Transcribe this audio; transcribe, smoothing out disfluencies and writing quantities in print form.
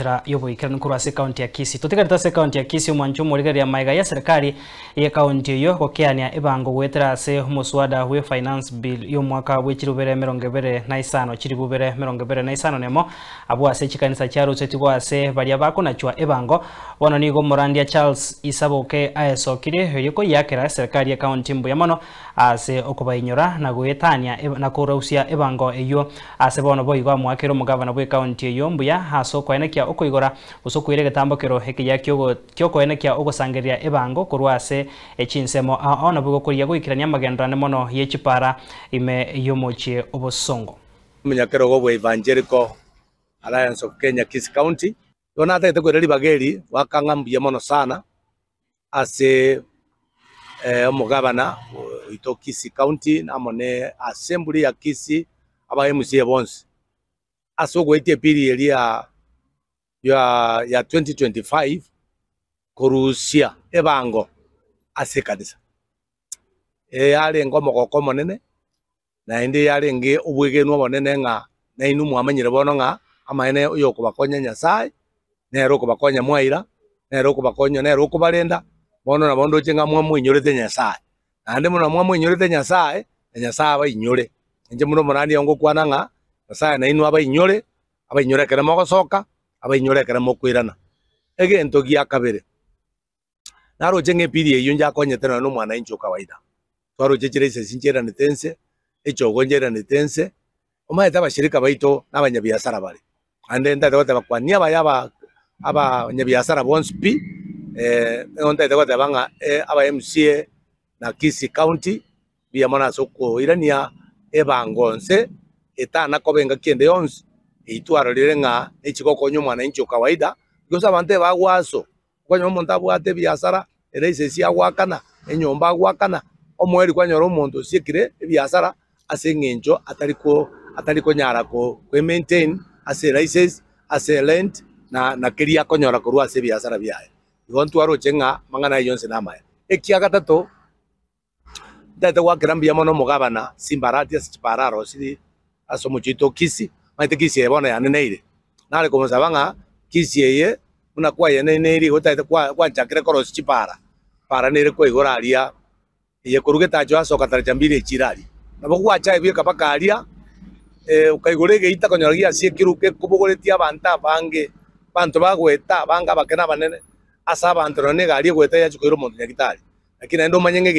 chara yobo ikirani kurwase county ya Kisii tutigaritase county ya Kisii mwanju murigeria maiga ya serikali ya county yo gokeania ibango gwetera ase muswada we finance bill yo mwaka w'ekirubere 2025 kiribubere 2025 nemo abwase chikanisa charo setibwase baria bakonachwa ibango bono nigo Morandia Charles Isaboke aesokire yoko yakera serikali ya county Mbuyamono ase okubainyora na gwetania na kurausia ibango eyo ase bono boigo mwakero mugavana bwe county eyo Mbuya hasoko enekia okoigora usokwire getambokero hekiya kyoko enekia ogosangeria ibango kurwase echinsemo ona bwo kuriya gwikirania magendane mono yechipara ime yomochie obosongo munyakero gobwe Evangelical Alliance of Kenya Kisii County yona atete kwereri bageri wakanga Mbuyamono sana ase omugabana ito Kisii County namone assembly ya Kisii aba MCA bonse asogwe ite period ya 2025 kurusia ebango ase kanisa yale ngomo kokoma nene na indi yale nge ubwegenwa bonene nga na inu mwamenyire bono nga amaene yo kubakonya Nyasaye nero kubakonya mwaira nero kubakonya nero kubalenda bono na bondo chenga mwamwinyorete Nyasaye ande muno mwamwinyorete Nyasaye na Nyasaye abayinyore nje muno morani ongo kwana nga Nyasaye na inu abayinyore kere mogosoka abayinyore kere mokwirana egento gia kabere naro chenge piri eyo nja konyetera no mwana incho kawaida twaro chechire ise sinchera nitense echo gonjera nitense omaeta bashirika baito n'abanyabiasara bari ande nda dote bakwania bayaba aba nyabiasara bonspi onta dote banga aba MCA na Kisii County Mbuyamono soko irania ebangonse etana kobenga kiende yonse itwaro lirenga echikokonyo mwana incho kawaida because abante bagwaso kwanyo monta bwate biasara erese sia gwakana enyomba gwakana omweri kwanyoro omonto sikire biasara ase ngenjo atariko nyara ko maintain ase license ase rent na keria konyora kurwa ase biasara byaye igontu aro chenga mangana yonse namaya ekia gatatu data gwakira Mbuyamono mugabana simbarati ase chipararo siri asomuchito Kisii maite Kisii ebona yaneneire nale komosabanga Kisii eye una kwa yaneneire gotaite kwa chakire koros chipara para nere ko igoraria ye kurugeta jo asoka tarachambire chirari nabo gwacha ebye kapakaria ukaigorege ita konyoragia asie kiruke kubogoretia banta bange bantu bagweta banga bakena banene asa bantu none gari gweta ya chukiro muntu nyakitari lakini ndo manyenge